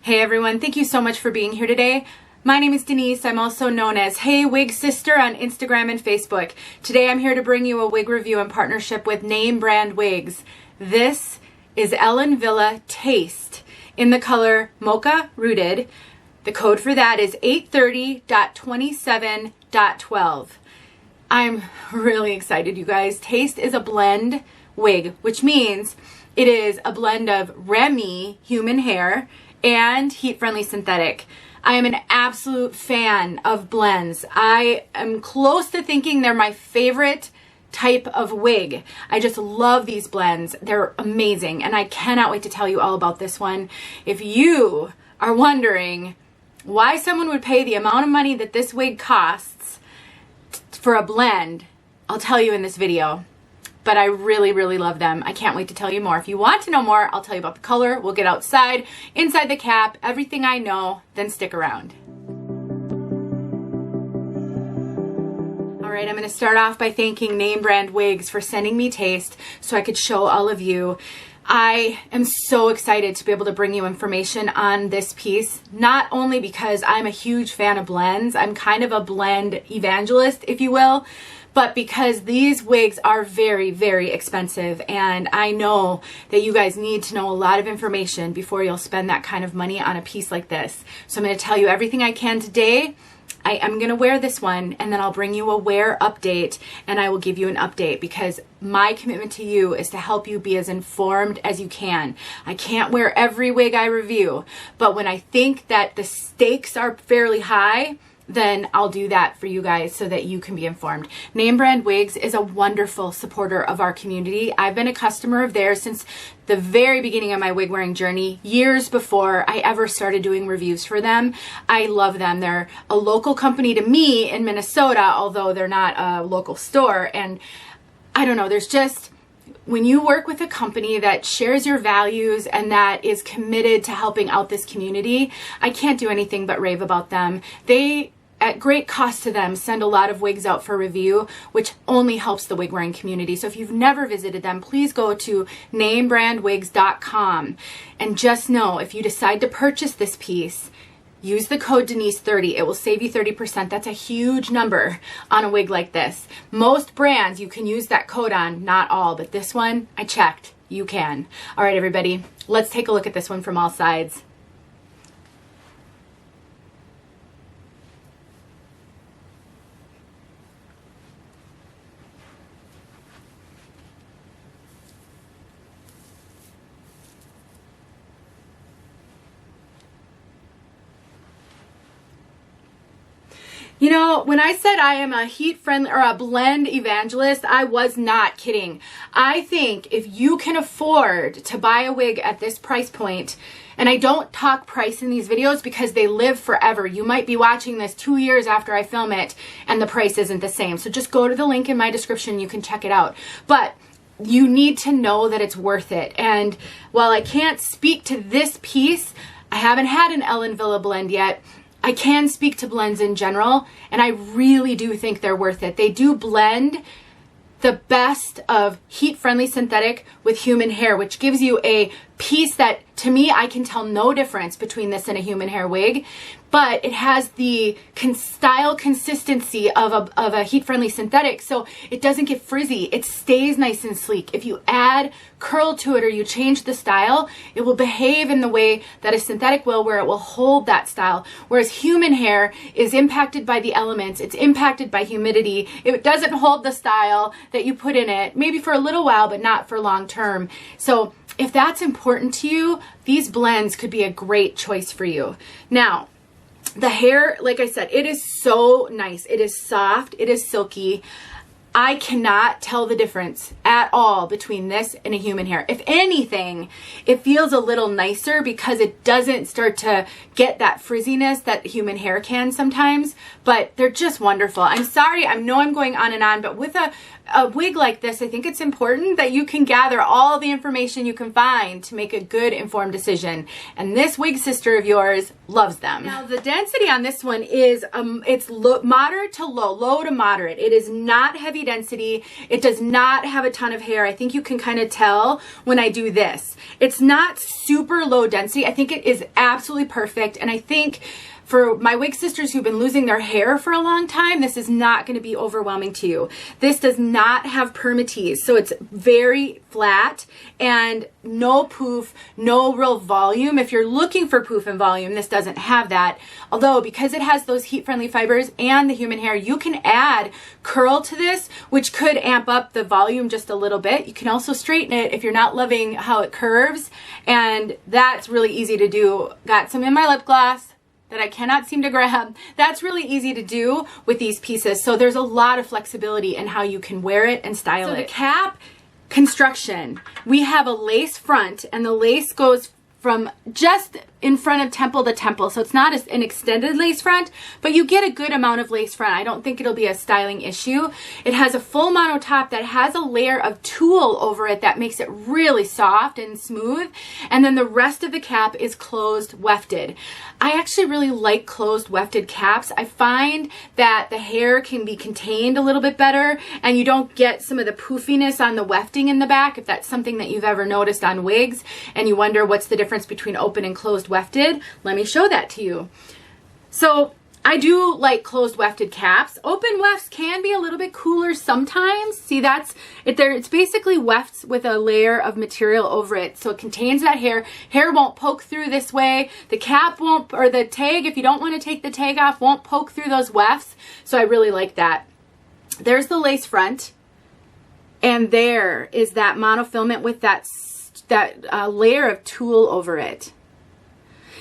Hey everyone, thank you so much for being here today. My name is Denise. I'm also known as heywigsister on Instagram and Facebook. Today I'm here to bring you a wig review in partnership with Name Brand Wigs. This is Wille Taste in the color Mocca Rooted. The code for that is 830.27.12. I'm really excited, you guys. Taste is a blend wig, which means it is a blend of Remy human hair and heat-friendly synthetic. I am an absolute fan of blends. I am close to thinking they're my favorite type of wig. I just love these blends. They're amazing, and I cannot wait to tell you all about this one. If you are wondering why someone would pay the amount of money that this wig costs for a blend, I'll tell you in this video. But I really, really love them. I can't wait to tell you more. If you want to know more, I'll tell you about the color. We'll get outside, inside the cap, everything I know, then stick around. All right, I'm gonna start off by thanking Name Brand Wigs for sending me Taste so I could show all of you. I am so excited to be able to bring you information on this piece, not only because I'm a huge fan of blends, I'm kind of a blend evangelist, if you will, but because these wigs are very, very expensive, and I know that you guys need to know a lot of information before you'll spend that kind of money on a piece like this. So I'm going to tell you everything I can today. I am going to wear this one, and then I'll bring you a wear update, and I will give you an update, because my commitment to you is to help you be as informed as you can. I can't wear every wig I review, but when I think that the stakes are fairly high, then I'll do that for you guys so that you can be informed. Name Brand Wigs is a wonderful supporter of our community. I've been a customer of theirs since the very beginning of my wig wearing journey, years before I ever started doing reviews for them. I love them. They're a local company to me in Minnesota, although they're not a local store. And I don't know, there's just, when you work with a company that shares your values and that is committed to helping out this community, I can't do anything but rave about them. They, at great cost to them, send a lot of wigs out for review, which only helps the wig wearing community. So if you've never visited them, please go to namebrandwigs.com. And just know, if you decide to purchase this piece, use the code Denise30. It will save you 30%. That's a huge number on a wig like this. Most brands you can use that code on, not all, but this one, I checked. You can. All right, everybody, let's take a look at this one from all sides. You know, when I said I am a heat-friendly or a blend evangelist, I was not kidding. I think if you can afford to buy a wig at this price point, and I don't talk price in these videos because they live forever. You might be watching this 2 years after I film it and the price isn't the same. So just go to the link in my description. You can check it out. But you need to know that it's worth it. And while I can't speak to this piece, I haven't had an Wille blend yet. I can speak to blends in general, and I really do think they're worth it. They do blend the best of heat-friendly synthetic with human hair, which gives you a piece that, to me, I can tell no difference between this and a human hair wig, but it has the style consistency of a heat-friendly synthetic, so it doesn't get frizzy. It stays nice and sleek. If you add curl to it or you change the style, it will behave in the way that a synthetic will, where it will hold that style, whereas human hair is impacted by the elements. It's impacted by humidity. It doesn't hold the style that you put in it, maybe for a little while, but not for long term. So if that's important to you, these blends could be a great choice for you. Now, the hair, like I said, it is so nice. It is soft. It is silky. I cannot tell the difference at all between this and a human hair. If anything, it feels a little nicer because it doesn't start to get that frizziness that human hair can sometimes, but they're just wonderful. I'm sorry, I know I'm going on and on, but with a wig like this, I think it's important that you can gather all the information you can find to make a good informed decision. And this wig sister of yours loves them. Now the density on this one is, it's moderate to low to moderate. It is not heavy density. It does not have a ton of hair. I think you can kind of tell when I do this. It's not super low density. I think it is absolutely perfect. And I think for my wig sisters who've been losing their hair for a long time, this is not going to be overwhelming to you. This does not have permatease, so it's very flat and no poof, no real volume. If you're looking for poof and volume, this doesn't have that. Although because it has those heat-friendly fibers and the human hair, you can add curl to this, which could amp up the volume just a little bit. You can also straighten it if you're not loving how it curves, and that's really easy to do. Got some in my lip gloss that I cannot seem to grab. That's really easy to do with these pieces. So there's a lot of flexibility in how you can wear it and style it. So the cap construction, we have a lace front, and the lace goes from just in front of temple to temple. So it's not an extended lace front, but you get a good amount of lace front. I don't think it'll be a styling issue. It has a full mono top that has a layer of tulle over it that makes it really soft and smooth. And then the rest of the cap is closed wefted. I actually really like closed wefted caps. I find that the hair can be contained a little bit better, and you don't get some of the poofiness on the wefting in the back, if that's something that you've ever noticed on wigs and you wonder what's the difference between open and closed wefted. Let me show that to you. So I do like closed wefted caps. Open wefts can be a little bit cooler sometimes. See, that's it there. It's basically wefts with a layer of material over it. So it contains that hair. Hair won't poke through this way. The cap won't, or the tag, if you don't want to take the tag off, won't poke through those wefts. So I really like that. There's the lace front. And there is that monofilament with that layer of tulle over it.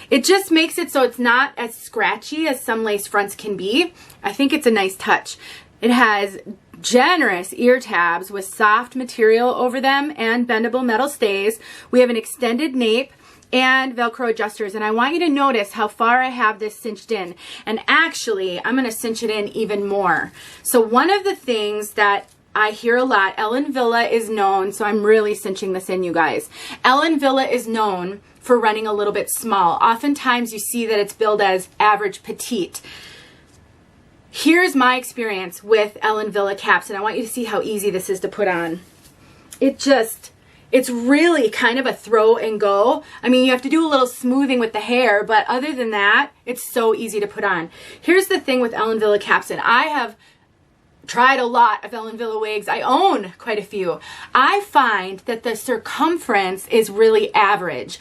It just makes it so it's not as scratchy as some lace fronts can be. I think it's a nice touch. It has generous ear tabs with soft material over them and bendable metal stays. We have an extended nape and Velcro adjusters, and I want you to notice how far I have this cinched in. And actually, I'm going to cinch it in even more. So one of the things that I hear a lot, Ellen Wille is known, so I'm really cinching this in, you guys. Ellen Wille is known for running a little bit small. Oftentimes you see that it's billed as average petite. Here's my experience with Ellen Wille caps, and I want you to see how easy this is to put on. It's really kind of a throw and go. I mean, you have to do a little smoothing with the hair, but other than that, it's so easy to put on. Here's the thing with Ellen Wille caps, and I have tried a lot of Ellen Wille wigs. I own quite a few. I find that the circumference is really average.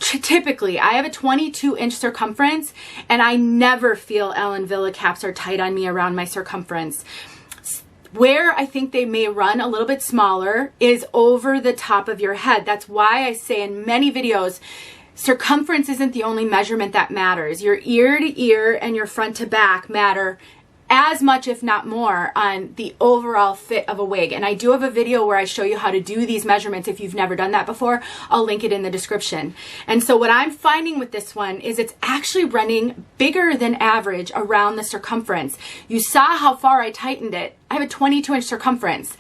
Typically, I have a 22-inch circumference, and I never feel Ellen Wille caps are tight on me around my circumference. Where I think they may run a little bit smaller is over the top of your head. That's why I say in many videos, circumference isn't the only measurement that matters. Your ear to ear and your front to back matter as much, if not more, on the overall fit of a wig. And I do have a video where I show you how to do these measurements if you've never done that before. I'll link it in the description. And so what I'm finding with this one is it's actually running bigger than average around the circumference. You saw how far I tightened it. I have a 22-inch circumference.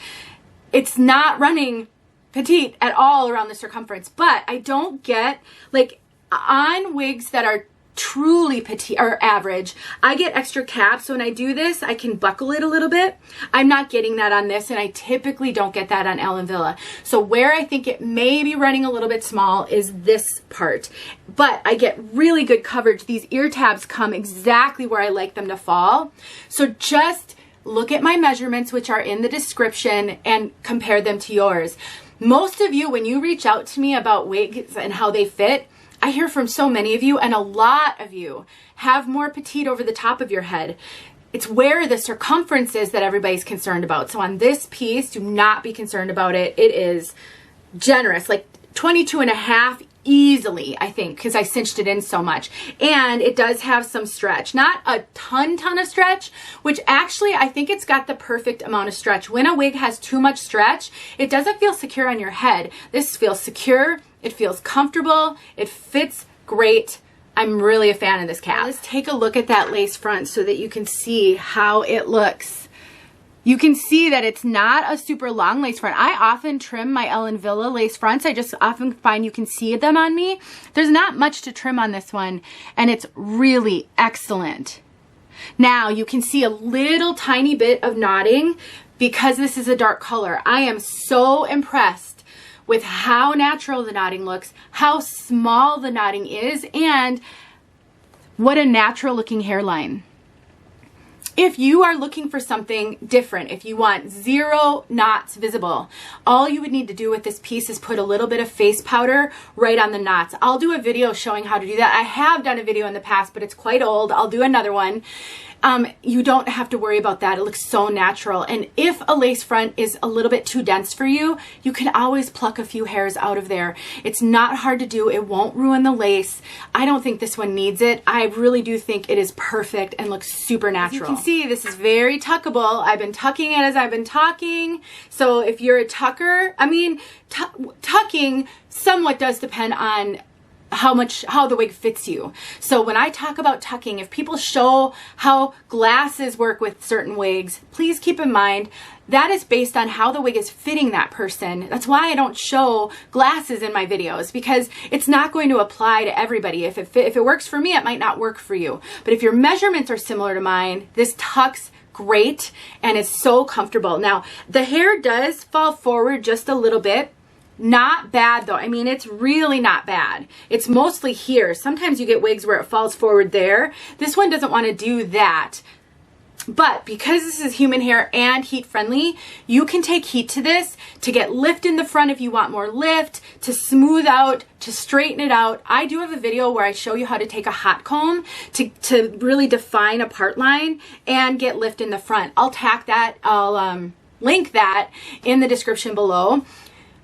It's not running petite at all around the circumference, but I don't get, like, on wigs that are truly petite or average, I get extra caps. So when I do this, I can buckle it a little bit. I'm not getting that on this, and I typically don't get that on Ellen Wille. So where I think it may be running a little bit small is this part, but I get really good coverage. These ear tabs come exactly where I like them to fall. So just look at my measurements, which are in the description, and compare them to yours. Most of you, when you reach out to me about wigs and how they fit, I hear from so many of you, and a lot of you have more petite over the top of your head. It's where the circumference is that everybody's concerned about. So on this piece, do not be concerned about it. It is generous, like 22 and a half easily, I think, because I cinched it in so much. And it does have some stretch, not a ton of stretch, which actually I think it's got the perfect amount of stretch. When a wig has too much stretch, it doesn't feel secure on your head. This feels secure. It feels comfortable. It fits great. I'm really a fan of this cap. Let's take a look at that lace front so that you can see how it looks. You can see that it's not a super long lace front. I often trim my Ellen Wille lace fronts. I just often find you can see them on me. There's not much to trim on this one, and it's really excellent. Now you can see a little tiny bit of knotting because this is a dark color. I am so impressed with how natural the knotting looks, how small the knotting is, and what a natural looking hairline. If you are looking for something different, if you want 0 knots visible, all you would need to do with this piece is put a little bit of face powder right on the knots. I'll do a video showing how to do that. I have done a video in the past, but it's quite old. I'll do another one. You don't have to worry about that. It looks so natural. And if a lace front is a little bit too dense for you, you can always pluck a few hairs out of there. It's not hard to do. It won't ruin the lace. I don't think this one needs it. I really do think it is perfect and looks super natural. As you can see, this is very tuckable. I've been tucking it as I've been talking. So if you're a tucker, I mean, tucking somewhat does depend on how the wig fits you. So when I talk about tucking, if people show how glasses work with certain wigs, please keep in mind that is based on how the wig is fitting that person. That's why I don't show glasses in my videos, because it's not going to apply to everybody. If it works for me, it might not work for you. But if your measurements are similar to mine, this tucks great and it's so comfortable. Now, the hair does fall forward just a little bit. Not bad though. I mean, it's really not bad. It's mostly here. Sometimes you get wigs where it falls forward there. This one doesn't want to do that. But because this is human hair and heat friendly, you can take heat to this to get lift in the front if you want more lift, to smooth out, to straighten it out. I do have a video where I show you how to take a hot comb to really define a part line and get lift in the front. I'll tack that. I'll link that in the description below.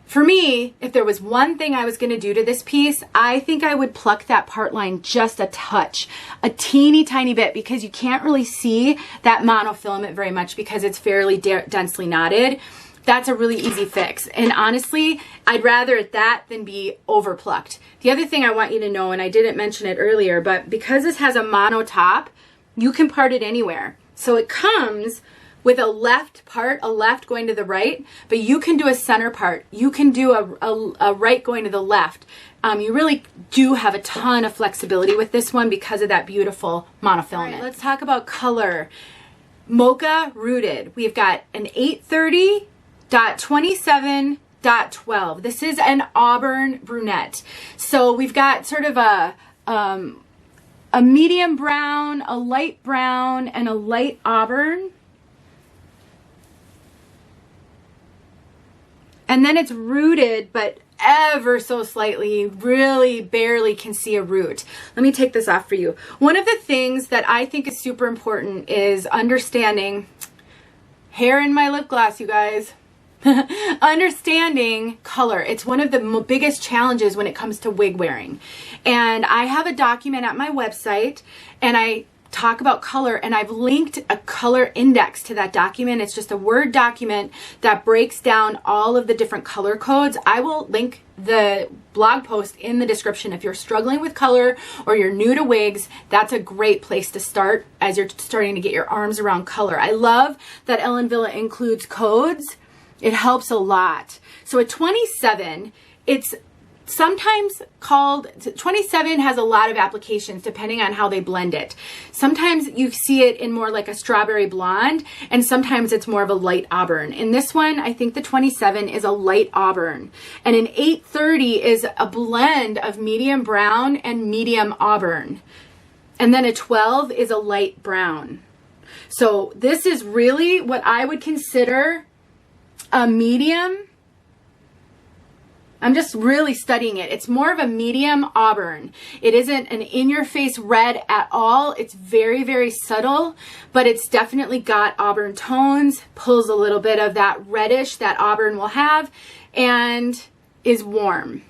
For me, if there was one thing I was going to do to this piece, I think I would pluck that part line just a touch, a teeny tiny bit, because you can't really see that monofilament very much because it's fairly densely knotted. That's a really easy fix. And honestly, I'd rather that than be over plucked. The other thing I want you to know, and I didn't mention it earlier, but because this has a mono top, you can part it anywhere. So it comes with a left part, a left going to the right, but you can do a center part. You can do a right going to the left. You really do have a ton of flexibility with this one because of that beautiful monofilament. All right, let's talk about color. Mocha Rooted. We've got an 830.27.12. This is an auburn brunette. So we've got sort of a medium brown, a light brown, and a light auburn. And then it's rooted, but ever so slightly. You really barely can see a root. Let me take this off for you. One of the things that I think is super important is understanding hair in my lip gloss, you guys. Understanding color. It's one of the biggest challenges when it comes to wig wearing. And I have a document at my website, and I talk about color, and I've linked a color index to that document. It's just a Word document that breaks down all of the different color codes. I will link the blog post in the description. If you're struggling with color or you're new to wigs, that's a great place to start as you're starting to get your arms around color. I love that Ellen Wille includes codes. It helps a lot. So at 27, it's sometimes called, 27 has a lot of applications depending on how they blend it. Sometimes you see it in more like a strawberry blonde, and sometimes it's more of a light auburn. In this one, I think the 27 is a light auburn, and an 830 is a blend of medium brown and medium auburn. And then a 12 is a light brown. So this is really what I would consider a medium. I'm just really studying it. It's more of a medium auburn. It isn't an in-your-face red at all. It's very, very subtle, but it's definitely got auburn tones, pulls a little bit of that reddish that auburn will have, and is warm.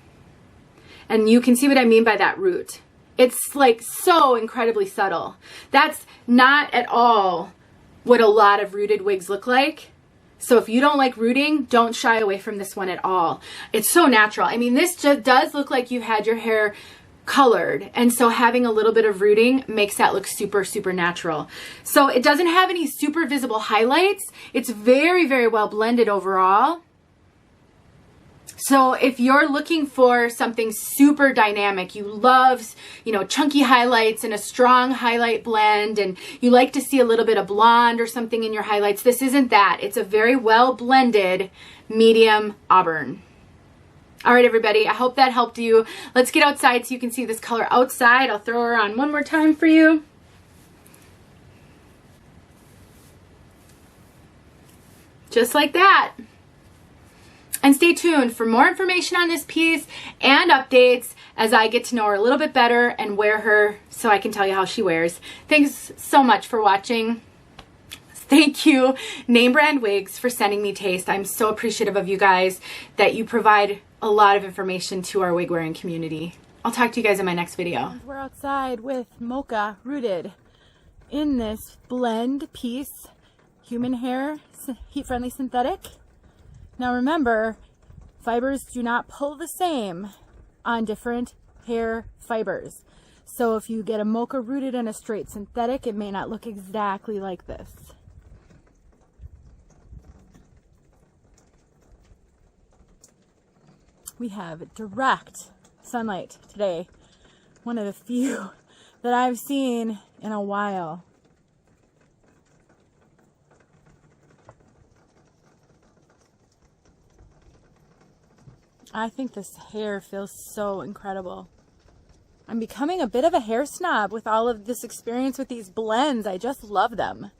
And you can see what I mean by that root. It's like so incredibly subtle. That's not at all what a lot of rooted wigs look like. So if you don't like rooting, don't shy away from this one at all. It's so natural. I mean, this just does look like you had your hair colored. And so having a little bit of rooting makes that look super, super natural. So it doesn't have any super visible highlights. It's very, very well blended overall. So if you're looking for something super dynamic, you love, you know, chunky highlights and a strong highlight blend, and you like to see a little bit of blonde or something in your highlights, this isn't that. It's a very well blended medium auburn. All right, everybody, I hope that helped you. Let's get outside so you can see this color outside. I'll throw her on one more time for you. Just like that. And stay tuned for more information on this piece and updates as I get to know her a little bit better and wear her so I can tell you how she wears. Thanks so much for watching. Thank you, Name Brand Wigs, for sending me taste. I'm so appreciative of you guys that you provide a lot of information to our wig wearing community. I'll talk to you guys in my next video. We're outside with Mocca rooted in this blend piece, human hair, heat-friendly synthetic. Now remember, fibers do not pull the same on different hair fibers. So if you get a Mocca rooted in a straight synthetic, it may not look exactly like this. We have direct sunlight today. One of the few that I've seen in a while. I think this hair feels so incredible. I'm becoming a bit of a hair snob with all of this experience with these blends. I just love them.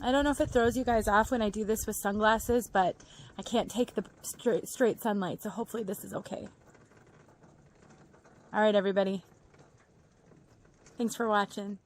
I don't know if it throws you guys off when I do this with sunglasses, but I can't take the straight sunlight, so hopefully this is okay. All right, everybody. Thanks for watching.